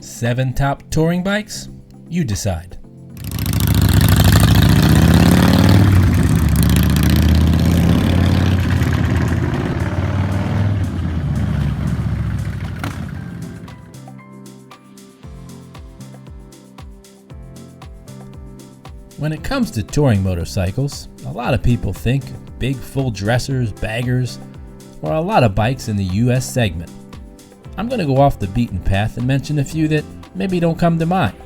7 top touring bikes? You decide. When it comes to touring motorcycles, a lot of people think big full dressers, baggers, or a lot of bikes in the US segment. I'm going to go off the beaten path and mention a few that maybe don't come to mind.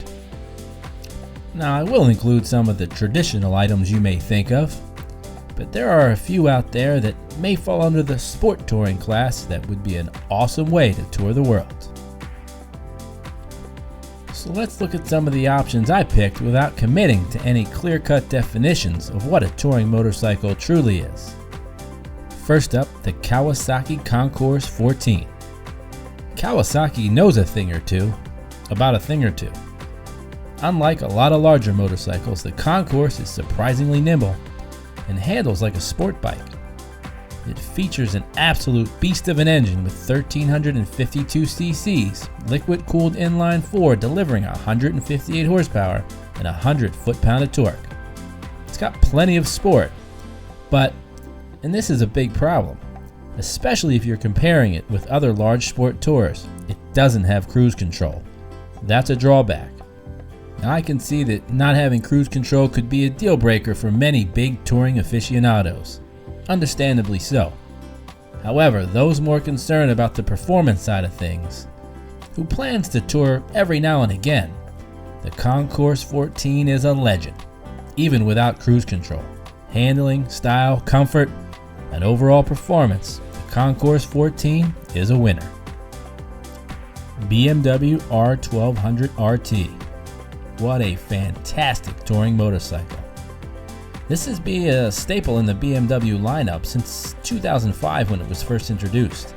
Now, I will include some of the traditional items you may think of, but there are a few out there that may fall under the sport touring class that would be an awesome way to tour the world. So let's look at some of the options I picked without committing to any clear-cut definitions of what a touring motorcycle truly is. First up, the Kawasaki Concourse 14. Kawasaki knows a thing or two about a thing or two. Unlike a lot of larger motorcycles, the Concourse is surprisingly nimble and handles like a sport bike. It features an absolute beast of an engine with 1352 cc's, liquid-cooled inline-4 delivering 158 horsepower and 100 foot-pound of torque. It's got plenty of sport, but, and this is a big problem, especially if you're comparing it with other large sport tours, it doesn't have cruise control. That's a drawback. Now I can see that not having cruise control could be a deal breaker for many big touring aficionados. Understandably so. However, those more concerned about the performance side of things, who plans to tour every now and again, the Concourse 14 is a legend, even without cruise control. Handling, style, comfort, and overall performance, the Concourse 14 is a winner. BMW R1200 RT. What a fantastic touring motorcycle. This has been a staple in the BMW lineup since 2005 when it was first introduced.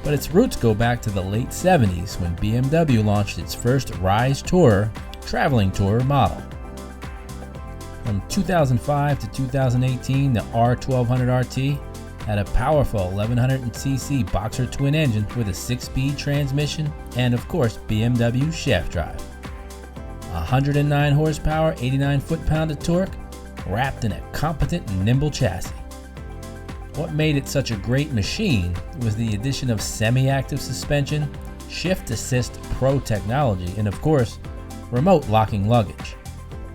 But its roots go back to the late 70s when BMW launched its first Rise Tourer traveling tourer model. From 2005 to 2018, the R1200 RT had a powerful 1100cc boxer twin engine with a 6-speed transmission and, of course, BMW shaft drive. 109 horsepower, 89 foot-pound of torque, wrapped in a competent and nimble chassis. What made it such a great machine was the addition of semi-active suspension, shift assist pro technology, and of course, remote locking luggage.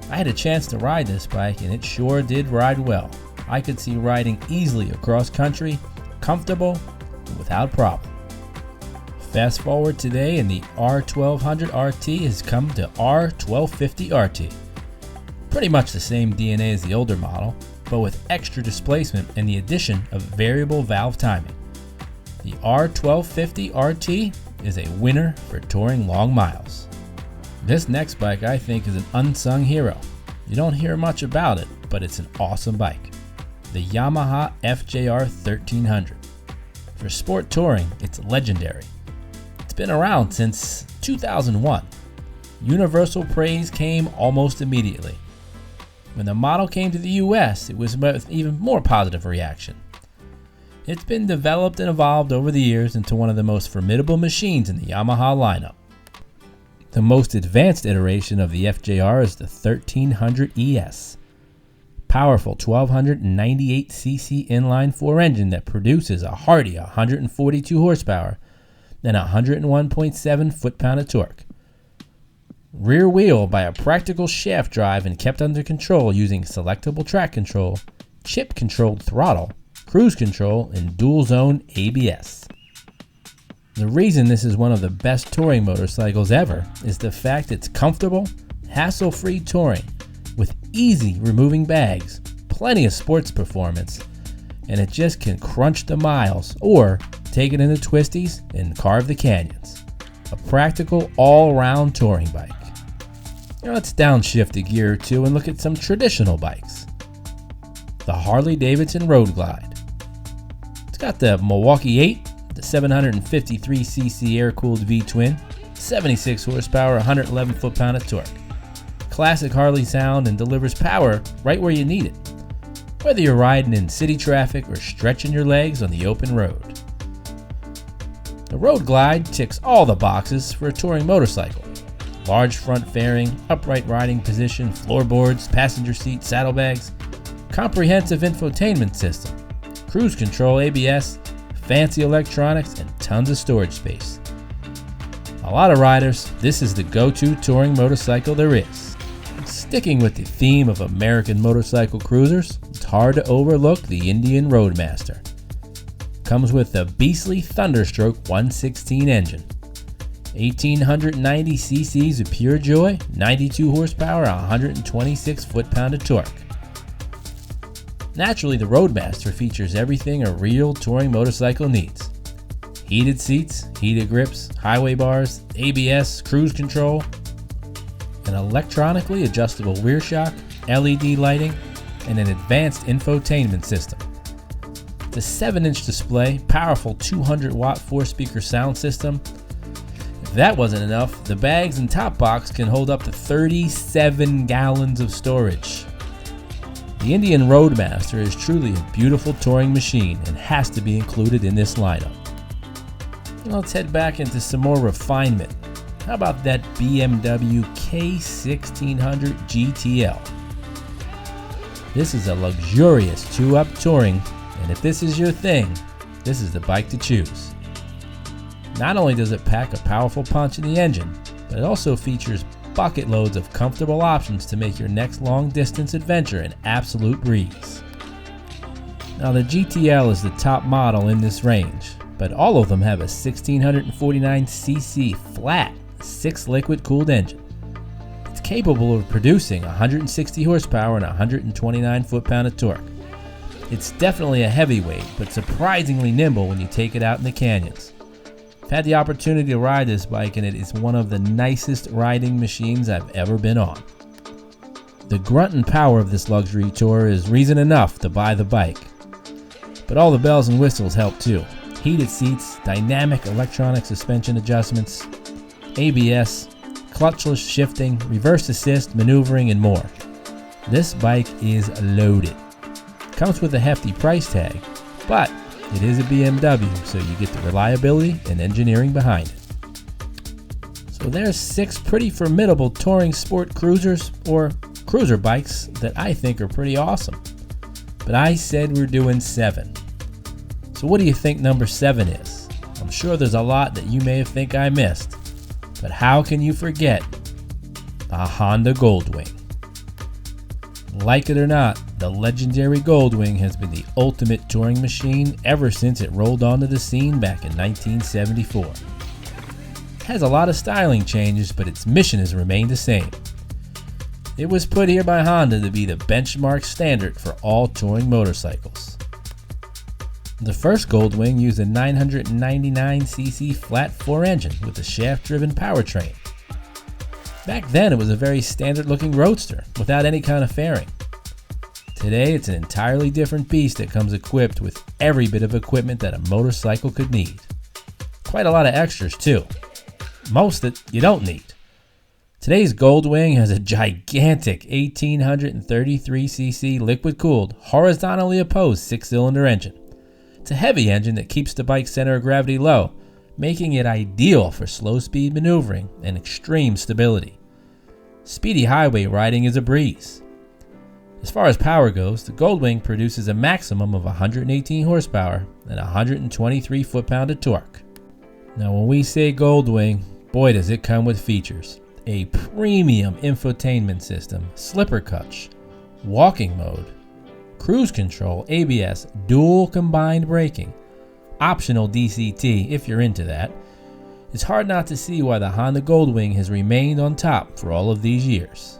I had a chance to ride this bike and it sure did ride well. I could see riding easily across country, comfortable, and without problem. Fast forward today and the R1200 RT has come to R1250 RT. Pretty much the same DNA as the older model, but with extra displacement and the addition of variable valve timing. The R1250 RT is a winner for touring long miles. This next bike I think is an unsung hero. You don't hear much about it, but it's an awesome bike. The Yamaha FJR 1300. For sport touring, it's legendary. It's been around since 2001. Universal praise came almost immediately. When the model came to the US, it was met with even more positive reaction. It's been developed and evolved over the years into one of the most formidable machines in the Yamaha lineup. The most advanced iteration of the FJR is the 1300 ES. Powerful 1298cc inline-4 engine that produces a hearty 142 horsepower and 101.7 foot-pound of torque. Rear wheel by a practical shaft drive and kept under control using selectable track control, chip-controlled throttle, cruise control, and dual-zone ABS. The reason this is one of the best touring motorcycles ever is the fact it's comfortable, hassle-free touring with easy removing bags, plenty of sports performance, and it just can crunch the miles or take it into twisties and carve the canyons. A practical all-round touring bike. Now let's downshift a gear or two and look at some traditional bikes. The Harley Davidson Road Glide. It's got the Milwaukee 8, the 753cc air-cooled V-twin, 76 horsepower, 111 foot-pound of torque. Classic Harley sound and delivers power right where you need it, whether you're riding in city traffic or stretching your legs on the open road. The Road Glide ticks all the boxes for a touring motorcycle. Large front fairing, upright riding position, floorboards, passenger seat, saddlebags, comprehensive infotainment system, cruise control, ABS, fancy electronics, and tons of storage space. A lot of riders, this is the go-to touring motorcycle there is. Sticking with the theme of American motorcycle cruisers, it's hard to overlook the Indian Roadmaster. Comes with the beastly Thunderstroke 116 engine. 1890 cc's of pure joy, 92 horsepower, 126 foot-pound of torque. Naturally, the Roadmaster features everything a real touring motorcycle needs. Heated seats, heated grips, highway bars, ABS, cruise control, an electronically adjustable rear shock, LED lighting, and an advanced infotainment system. The 7-inch display, powerful 200-watt 4-speaker sound system. If that wasn't enough, the bags and top box can hold up to 37 gallons of storage. The Indian Roadmaster is truly a beautiful touring machine and has to be included in this lineup. Let's head back into some more refinement. How about that BMW K1600 GTL? This is a luxurious 2-up touring, and if this is your thing, this is the bike to choose. Not only does it pack a powerful punch in the engine, but it also features bucket loads of comfortable options to make your next long distance adventure an absolute breeze. Now the GTL is the top model in this range, but all of them have a 1649cc flat 6 liquid cooled engine. It's capable of producing 160 horsepower and 129 foot-pound of torque. It's definitely a heavyweight, but surprisingly nimble when you take it out in the canyons. I've had the opportunity to ride this bike, and it is one of the nicest riding machines I've ever been on. The grunt and power of this luxury tour is reason enough to buy the bike. But all the bells and whistles help too. Heated seats, dynamic electronic suspension adjustments, ABS, clutchless shifting, reverse assist, maneuvering, and more. This bike is loaded. Comes with a hefty price tag, but it is a BMW, so you get the reliability and engineering behind it. So there's 6 pretty formidable touring sport cruisers or cruiser bikes that I think are pretty awesome. But I said we're doing 7. So what do you think number 7 is? I'm sure there's a lot that you may think I missed, but how can you forget the Honda Goldwing? Like it or not, the legendary Goldwing has been the ultimate touring machine ever since it rolled onto the scene back in 1974. It has a lot of styling changes, but its mission has remained the same. It was put here by Honda to be the benchmark standard for all touring motorcycles. The first Goldwing used a 999cc flat 4 engine with a shaft-driven powertrain. Back then, it was a very standard-looking roadster without any kind of fairing. Today, it's an entirely different beast that comes equipped with every bit of equipment that a motorcycle could need. Quite a lot of extras, too. Most that you don't need. Today's Goldwing has a gigantic 1833cc liquid-cooled, horizontally opposed 6-cylinder engine. It's a heavy engine that keeps the bike's center of gravity low, making it ideal for slow-speed maneuvering and extreme stability. Speedy highway riding is a breeze. As far as power goes, the Goldwing produces a maximum of 118 horsepower and 123 foot-pound of torque. Now when we say Goldwing, boy does it come with features. A premium infotainment system, slipper clutch, walking mode, cruise control, ABS, dual combined braking, optional DCT if you're into that. It's hard not to see why the Honda Goldwing has remained on top for all of these years.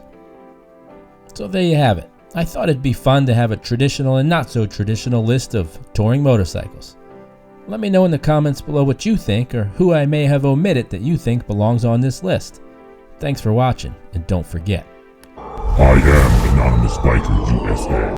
So there you have it. I thought it'd be fun to have a traditional and not so traditional list of touring motorcycles. Let me know in the comments below what you think, or who I may have omitted that you think belongs on this list. Thanks for watching, and don't forget, I am Anonymous Biker USA.